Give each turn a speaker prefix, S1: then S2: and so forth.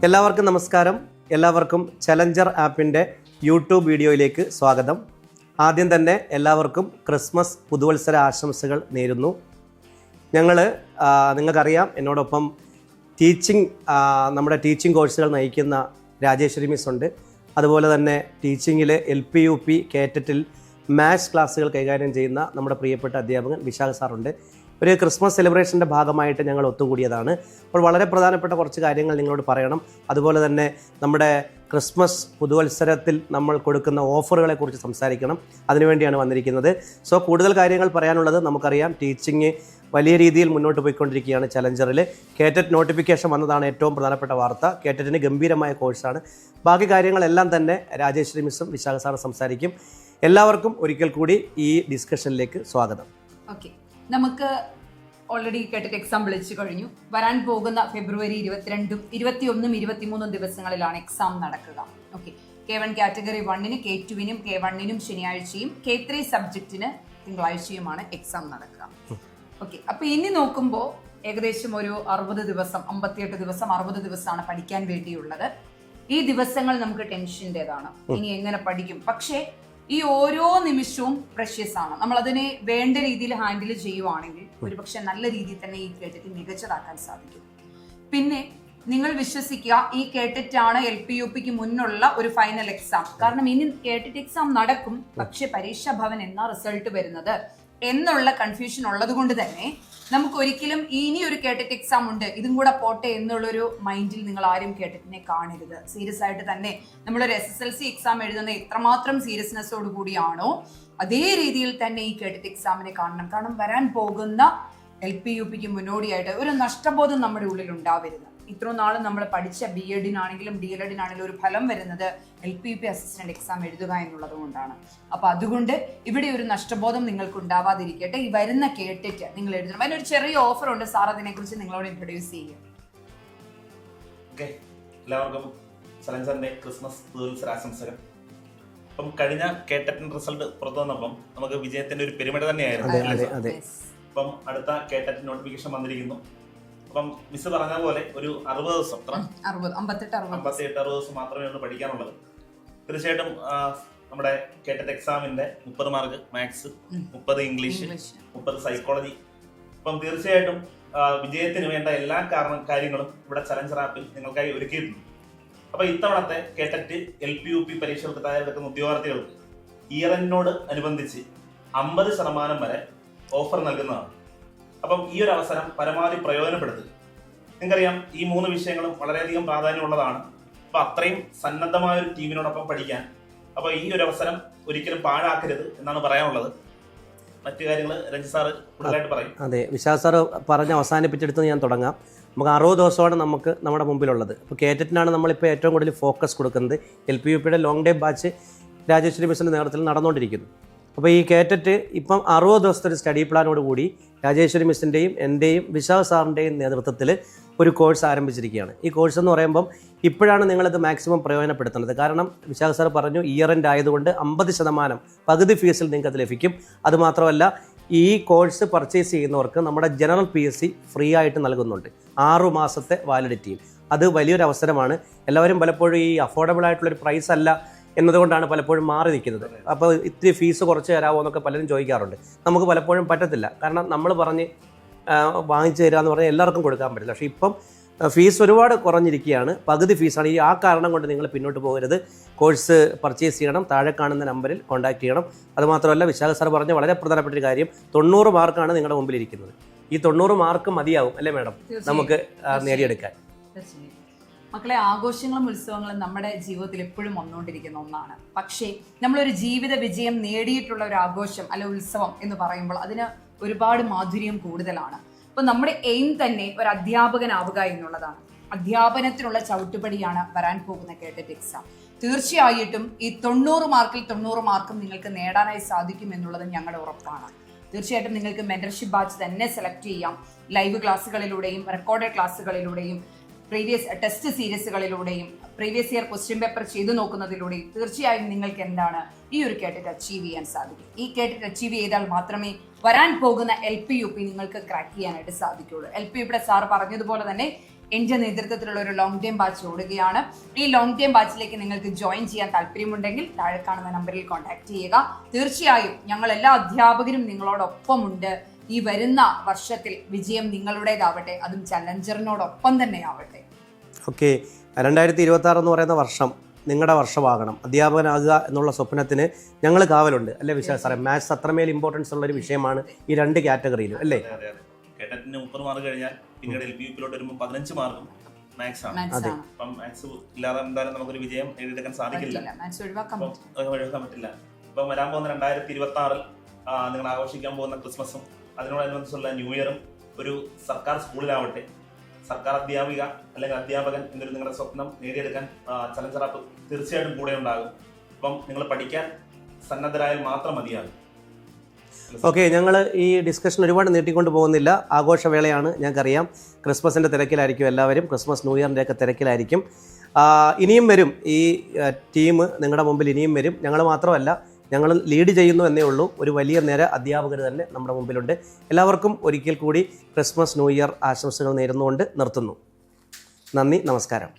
S1: എല്ലാവർക്കും നമസ്കാരം. എല്ലാവർക്കും ചലഞ്ചർ ആപ്പിൻ്റെ യൂട്യൂബ് വീഡിയോയിലേക്ക് സ്വാഗതം. ആദ്യം തന്നെ എല്ലാവർക്കും ക്രിസ്മസ് പുതുവത്സര ആശംസകൾ നേരുന്നു. നിങ്ങൾക്കറിയാം, എന്നോടൊപ്പം നമ്മുടെ ടീച്ചിങ് കോഴ്സുകൾ നയിക്കുന്ന രാജേശ്വരി മിസ് ഉണ്ട്. അതുപോലെ തന്നെ ടീച്ചിങ്ങിൽ LP UP കേറ്ററ്റിൽ മാത്സ് ക്ലാസ്സുകൾ കൈകാര്യം ചെയ്യുന്ന നമ്മുടെ പ്രിയപ്പെട്ട അധ്യാപകൻ വിശാഖ സാറുണ്ട്. ഒരു ക്രിസ്മസ് സെലിബ്രേഷൻ്റെ ഭാഗമായിട്ട് ഞങ്ങൾ ഒത്തുകൂടിയതാണ്. അപ്പോൾ വളരെ പ്രധാനപ്പെട്ട കുറച്ച് കാര്യങ്ങൾ നിങ്ങളോട് പറയണം. അതുപോലെ തന്നെ നമ്മുടെ ക്രിസ്മസ് പുതുവത്സരത്തിൽ നമ്മൾ കൊടുക്കുന്ന ഓഫറുകളെക്കുറിച്ച് സംസാരിക്കണം. അതിനുവേണ്ടിയാണ് വന്നിരിക്കുന്നത്. സോ കൂടുതൽ കാര്യങ്ങൾ പറയാനുള്ളത്, നമുക്കറിയാം ടീച്ചിങ് വലിയ രീതിയിൽ മുന്നോട്ട് പോയിക്കൊണ്ടിരിക്കുകയാണ്. ചലഞ്ചറിൽ കേറ്ററ്റ് നോട്ടിഫിക്കേഷൻ വന്നതാണ് ഏറ്റവും പ്രധാനപ്പെട്ട വാർത്ത. കേറ്ററ്റിന് ഗംഭീരമായ കോഴ്സാണ്. ബാക്കി കാര്യങ്ങളെല്ലാം തന്നെ രാജേശ്വരി മിസ്സും വിശാഖ സാറും സംസാരിക്കും. എല്ലാവർക്കും ഒരിക്കൽ കൂടി ഈ ഡിസ്കഷനിലേക്ക് സ്വാഗതം.
S2: ഓക്കെ, നമുക്ക് ഓൾറെഡി കേട്ടിട്ട് എക്സാം വിളിച്ചു കഴിഞ്ഞു. വരാൻ പോകുന്ന ഫെബ്രുവരി 22, 21, 23 ദിവസങ്ങളിലാണ് എക്സാം നടക്കുക. ഓക്കെ, K1 കാറ്റഗറി 1-ന്, K2-നും K1-നും ശനിയാഴ്ചയും, K3 സബ്ജക്റ്റിന് തിങ്കളാഴ്ചയുമാണ് എക്സാം നടക്കുക. ഓക്കെ, അപ്പൊ ഇനി നോക്കുമ്പോൾ ഏകദേശം ഒരു 60 ദിവസം, 58 ദിവസം, 60 ദിവസമാണ് പഠിക്കാൻ വേണ്ടിയുള്ളത്. ഈ ദിവസങ്ങൾ നമുക്ക് ടെൻഷൻ്റെതാണ്. ഇനി എങ്ങനെ പഠിക്കും? പക്ഷേ ഈ ഓരോ നിമിഷവും പ്രഷ്യസ് ആണ്. നമ്മൾ അതിനെ വേണ്ട രീതിയിൽ ഹാൻഡിൽ ചെയ്യുവാണെങ്കിൽ ഒരുപക്ഷെ നല്ല രീതിയിൽ തന്നെ ഈ കേട്ടറ്റ് മികച്ചതാക്കാൻ സാധിക്കും. പിന്നെ നിങ്ങൾ വിശ്വസിക്കുക, ഈ കേട്ടറ്റാണ് LP UPക്ക് മുന്നുള്ള ഒരു ഫൈനൽ എക്സാം. കാരണം ഇനി കേട്ടറ്റ് എക്സാം നടക്കും, പക്ഷെ പരീക്ഷാ ഭവൻ എന്നാ റിസൾട്ട് വരുന്നത് എന്നുള്ള കൺഫ്യൂഷൻ ഉള്ളത് കൊണ്ട് തന്നെ നമുക്ക് ഒരിക്കലും ഇനി ഒരു കേട്ടറ്റ് എക്സാം ഉണ്ട്, ഇതും കൂടെ പോട്ടെ എന്നുള്ളൊരു മൈൻഡിൽ നിങ്ങൾ ആരും കേട്ടറ്റിനെ കാണരുത്. സീരിയസ് ആയിട്ട് തന്നെ നമ്മളൊരു SSLC എക്സാം എഴുതുന്ന എത്രമാത്രം സീരിയസ്നെസ്സോട് കൂടിയാണോ അതേ രീതിയിൽ തന്നെ ഈ കേട്ടറ്റ് എക്സാമിനെ കാണണം. കാരണം വരാൻ പോകുന്ന LP UPക്ക് മുന്നോടിയായിട്ട് ഒരു നഷ്ടബോധം നമ്മുടെ ഉള്ളിൽ ഉണ്ടാവരുത്. ഇത്രയും നാളും നമ്മൾ പഠിച്ച BEdനാണെങ്കിലും DLEdനാണെങ്കിലും ഒരു ഫലം വരുന്നത് LP UP അസിസ്റ്റന്റ് എക്സാം എഴുതുക എന്നുള്ളത് കൊണ്ടാണ്. അപ്പൊ അതുകൊണ്ട് ഇവിടെ ഒരു നഷ്ടബോധം നിങ്ങൾക്ക് ഉണ്ടാവാതിരിക്കട്ടെ. ഈ വരുന്ന കേട്ടിട്ട് നിങ്ങൾ എഴുതണം. അതിനൊരു ചെറിയ ഓഫർ ഉണ്ട് സാർ, അതിനെ കുറിച്ച് നിങ്ങളോട് ഇൻട്രൊഡ്യൂസ് ചെയ്യുക.
S3: എല്ലാവർക്കും ചലഞ്ചറിന്റെ ക്രിസ്മസ് പുതുവത്സര ആശംസകൾ. അപ്പം കഴിഞ്ഞ കേട്ടറ്റിന്റെ റിസൾട്ട് പുറത്തു വന്നപ്പം നമുക്ക് വിജയത്തിന്റെ ഒരു പെരുമഴ തന്നെയായിരുന്നു. അപ്പം അടുത്ത കേട്ടറ്റ് നോട്ടിഫിക്കേഷൻ വന്നിരിക്കുന്നു. അപ്പം മിസ് പറഞ്ഞ പോലെ ഒരു 60 ദിവസം, 58-60 ദിവസം മാത്രമേ ഉള്ളൂ പഠിക്കാനുള്ളത്. തീർച്ചയായിട്ടും നമ്മുടെ കേട്ടറ്റ് എക്സാമിന്റെ 30 മാർക്ക് മാത്സ്, 30 ഇംഗ്ലീഷ്, 30 സൈക്കോളജി. അപ്പം തീർച്ചയായിട്ടും വിജയത്തിന് വേണ്ട എല്ലാ കാര്യങ്ങളും ഇവിടെ ചലഞ്ചർ ആപ്പിൽ നിങ്ങൾക്കായി ഒരുക്കിയിട്ടുണ്ട്. അപ്പൊ ഇത്തവണത്തെ കേട്ടറ്റ് LP UP പരീക്ഷകൾക്ക് തയ്യാറെടുക്കുന്ന ഉദ്യോഗാർത്ഥികൾക്ക് ഇയർ എൻഡിനോട് അനുബന്ധിച്ച് 50% വരെ ഓഫർ നൽകുന്നതാണ്. അപ്പം ഈ ഒരു അവസരം പരമാവധി പ്രയോജനപ്പെടുത്തുക. നിങ്ങൾക്കറിയാം, ഈ 3 വിഷയങ്ങളും വളരെയധികം പ്രാധാന്യമുള്ളതാണ്. അപ്പൊ അത്രയും സന്നദ്ധമായ ഒരു ടീമിനോടൊപ്പം പഠിക്കാൻ അപ്പൊ ഈ ഒരു അവസരം ഒരിക്കലും പാഴാക്കരുത് എന്നാണ് പറയാനുള്ളത്. മറ്റു കാര്യങ്ങൾ രഞ്ജിത് സാറ് കൂടുതലായിട്ട് പറയും.
S1: അതെ, വിശാഖ് സാറ് പറഞ്ഞ് അവസാനിപ്പിച്ചെടുത്ത് ഞാൻ തുടങ്ങാം. നമുക്ക് 60 ദിവസമാണ് നമുക്ക് നമ്മുടെ മുമ്പിലുള്ളത്. അപ്പോൾ കേറ്ററ്റിനാണ് നമ്മളിപ്പോൾ ഏറ്റവും കൂടുതൽ ഫോക്കസ് കൊടുക്കുന്നത്. LP UPയുടെ ലോങ് ഡേ ബാച്ച് രാജേശ്വരി മിസ്സിൻ്റെ നേതൃത്വത്തിൽ നടന്നുകൊണ്ടിരിക്കുന്നു. അപ്പോൾ ഈ കേറ്ററ്റ് ഇപ്പം 60 ദിവസത്തെ ഒരു സ്റ്റഡി പ്ലാനോട് കൂടി രാജേശ്വരി മിസ്സിൻ്റെയും എൻ്റെയും വിശാഖ് സാറിൻ്റെയും നേതൃത്വത്തിൽ ഒരു കോഴ്സ് ആരംഭിച്ചിരിക്കുകയാണ്. ഈ കോഴ്സ് എന്ന് പറയുമ്പം ഇപ്പോഴാണ് നിങ്ങളിത് മാക്സിമം പ്രയോജനപ്പെടുത്തുന്നത്. കാരണം വിശാഖ് സാർ പറഞ്ഞു, ഇയർ എൻഡ് ആയതുകൊണ്ട് 50% പകുതി ഫീസിൽ നിങ്ങൾക്ക് അത് ലഭിക്കും. അതുമാത്രമല്ല, ഈ കോഴ്സ് പർച്ചേസ് ചെയ്യുന്നവർക്ക് നമ്മുടെ ജനറൽ PSC ഫ്രീ ആയിട്ട് നൽകുന്നുണ്ട് 6 മാസത്തെ വാലിഡിറ്റിയിൽ. അത് വലിയൊരു അവസരമാണ്. എല്ലാവരും പലപ്പോഴും ഈ അഫോർഡബിൾ ആയിട്ടുള്ളൊരു പ്രൈസ് അല്ല എന്നതുകൊണ്ടാണ് പലപ്പോഴും മാറി നിൽക്കുന്നത്. അപ്പോൾ ഇത്തിരി ഫീസ് കുറച്ച് തരാമോ എന്നൊക്കെ പലരും ചോദിക്കാറുണ്ട്. നമുക്ക് പലപ്പോഴും പറ്റത്തില്ല. കാരണം നമ്മൾ പറഞ്ഞ് വാങ്ങിച്ചു തരിക എന്ന് പറഞ്ഞാൽ എല്ലാവർക്കും കൊടുക്കാൻ പറ്റില്ല. പക്ഷേ ഇപ്പം ഫീസ് ഒരുപാട് കുറഞ്ഞിരിക്കുകയാണ്, പകുതി ഫീസാണ്. ആ കാരണം കൊണ്ട് നിങ്ങൾ പിന്നോട്ട് പോകരുത്. കോഴ്സ് പർച്ചേസ് ചെയ്യണം, താഴെ കാണുന്ന നമ്പറിൽ കോൺടാക്ട് ചെയ്യണം. അതുമാത്രമല്ല, വിശാഖ സാർ പറഞ്ഞ വളരെ പ്രധാനപ്പെട്ട ഒരു കാര്യം, 90 മാർക്കാണ് നിങ്ങളുടെ മുമ്പിലിരിക്കുന്നത്. ഈ 90 മാർക്ക് മതിയാവും അല്ലേ മാഡം നമുക്ക് നേടിയെടുക്കാൻ?
S2: മക്കളെ, ആഘോഷങ്ങളും ഉത്സവങ്ങളും നമ്മുടെ ജീവിതത്തിൽ എപ്പോഴും വന്നുകൊണ്ടിരിക്കുന്ന ഒന്നാണ്. പക്ഷേ നമ്മളൊരു ജീവിത വിജയം നേടിയിട്ടുള്ള ഒരു ആഘോഷം അല്ലെ ഉത്സവം എന്ന് പറയുമ്പോൾ അതിന് ഒരുപാട് മാധുര്യം കൂടുതലാണ്. അപ്പൊ നമ്മുടെ എയിം തന്നെ ഒരു അധ്യാപകനാവുക എന്നുള്ളതാണ്. അധ്യാപനത്തിനുള്ള ചവിട്ടുപടിയാണ് വരാൻ പോകുന്ന കേട്ടറ്റ് എക്സാം. തീർച്ചയായിട്ടും ഈ 90 മാർക്കിൽ 90 മാർക്കും നിങ്ങൾക്ക് നേടാനായി സാധിക്കും എന്നുള്ളത് ഞങ്ങളുടെ ഉറപ്പാണ്. തീർച്ചയായിട്ടും നിങ്ങൾക്ക് മെന്റർഷിപ്പ് ബാച്ച് തന്നെ സെലക്ട് ചെയ്യാം. ലൈവ് ക്ലാസ്സുകളിലൂടെയും റെക്കോർഡഡ് ക്ലാസ്സുകളിലൂടെയും പ്രീവിയസ് ടെസ്റ്റ് സീരീസുകളിലൂടെയും പ്രീവിയസ് ഇയർ ക്വസ്റ്റ്യൻ പേപ്പർ ചെയ്തു നോക്കുന്നതിലൂടെയും തീർച്ചയായും നിങ്ങൾക്ക് എന്താണ് ഈ ഒരു കേട്ടറ്റ് അച്ചീവ് ചെയ്യാൻ സാധിക്കും. ഈ കേട്ടറ്റ് അച്ചീവ് ചെയ്താൽ മാത്രമേ വരാൻ പോകുന്ന LP UP നിങ്ങൾക്ക് ക്രാക്ക് ചെയ്യാനായിട്ട് സാധിക്കുള്ളൂ. LP UPയുടെ സാർ പറഞ്ഞതുപോലെ തന്നെ എൻ്റെ നേതൃത്വത്തിലുള്ള ഒരു ലോങ് ടൈം ബാച്ച് ഓടുകയാണ്. ഈ ലോങ് ടൈം ബാച്ചിലേക്ക് നിങ്ങൾക്ക് ജോയിൻ ചെയ്യാൻ താല്പര്യമുണ്ടെങ്കിൽ താഴെ കാണുന്ന നമ്പറിൽ കോൺടാക്ട് ചെയ്യുക. തീർച്ചയായും ഞങ്ങൾ എല്ലാ അധ്യാപകരും നിങ്ങളോടൊപ്പമുണ്ട്. ഈ വരുന്ന വർഷത്തിൽ വിജയം നിങ്ങളുടേതാവട്ടെ, അതും ചലഞ്ചറിനോടൊപ്പം തന്നെ ആവട്ടെ.
S1: ഓക്കെ, 2026 എന്ന് പറയുന്ന വർഷം നിങ്ങളുടെ വർഷമാകണം. അധ്യാപകനാകുക എന്നുള്ള സ്വപ്നത്തിന് ഞങ്ങൾ കാവലുണ്ട് അല്ലേ വിശാൽ സാറേ? മാത്സ് അത്രമേൽ ഇമ്പോർട്ടൻസ് ഉള്ള ഒരു വിഷയമാണ് ഈ 2 കാറ്റഗറിയിലും അല്ലേ?
S3: കേട്ടറ്റിന് 30 മാർക്ക് കഴിഞ്ഞാൽ പിന്നീട് LPUപ്പിലോട്ട് വരുമ്പോൾ 15 മാർക്കും മാത്സ് ആണ്. അപ്പം മാത്സ് ഇല്ലാതെ എന്തായാലും നമുക്കൊരു വിജയം നേടിയെടുക്കാൻ സാധിക്കില്ല, ഒഴിവാക്കാൻ പറ്റില്ല. ഇപ്പം വരാൻ പോകുന്ന 2026 നിങ്ങൾ ആഘോഷിക്കാൻ പോകുന്ന ക്രിസ്മസും അതിനോടനുബന്ധിച്ചുള്ള ന്യൂ ഇയറും ഒരു സർക്കാർ സ്കൂളിലാവട്ടെ, സർക്കാർ അധ്യാപിക അല്ലെങ്കിൽ അധ്യാപകൻ എന്നൊരു നിങ്ങളുടെ സ്വപ്നം നേടിയെടുക്കാൻ ചലഞ്ചർ ആപ്പ് തീർച്ചയായിട്ടും കൂടെ ഉണ്ടാകും. അപ്പം നിങ്ങൾ പഠിക്കാൻ സന്നദ്ധരായാൽ മാത്രം മതിയാകും.
S1: ഓക്കെ, ഞങ്ങൾ ഈ ഡിസ്കഷൻ ഒരുപാട് നീട്ടിക്കൊണ്ട് പോകുന്നില്ല. ആഘോഷവേളയാണ്, ഞങ്ങൾക്കറിയാം. ക്രിസ്മസിൻ്റെ തിരക്കിലായിരിക്കും എല്ലാവരും, ക്രിസ്മസ് ന്യൂ ഇയറിൻ്റെ ഒക്കെ തിരക്കിലായിരിക്കും. ഇനിയും വരും ഈ ടീം നിങ്ങളുടെ മുമ്പിൽ, ഇനിയും വരും. ഞങ്ങൾ മാത്രമല്ല, ഞങ്ങൾ ലീഡ് ചെയ്യുന്നു എന്നേ ഉള്ളൂ. ഒരു വലിയ നിര അധ്യാപകർ തന്നെ നമ്മുടെ മുമ്പിലുണ്ട്. എല്ലാവർക്കും ഒരിക്കൽ കൂടി ക്രിസ്മസ് ന്യൂ ഇയർ ആശംസകൾ നേരുന്നുകൊണ്ട് നിർത്തുന്നു. നന്ദി, നമസ്കാരം.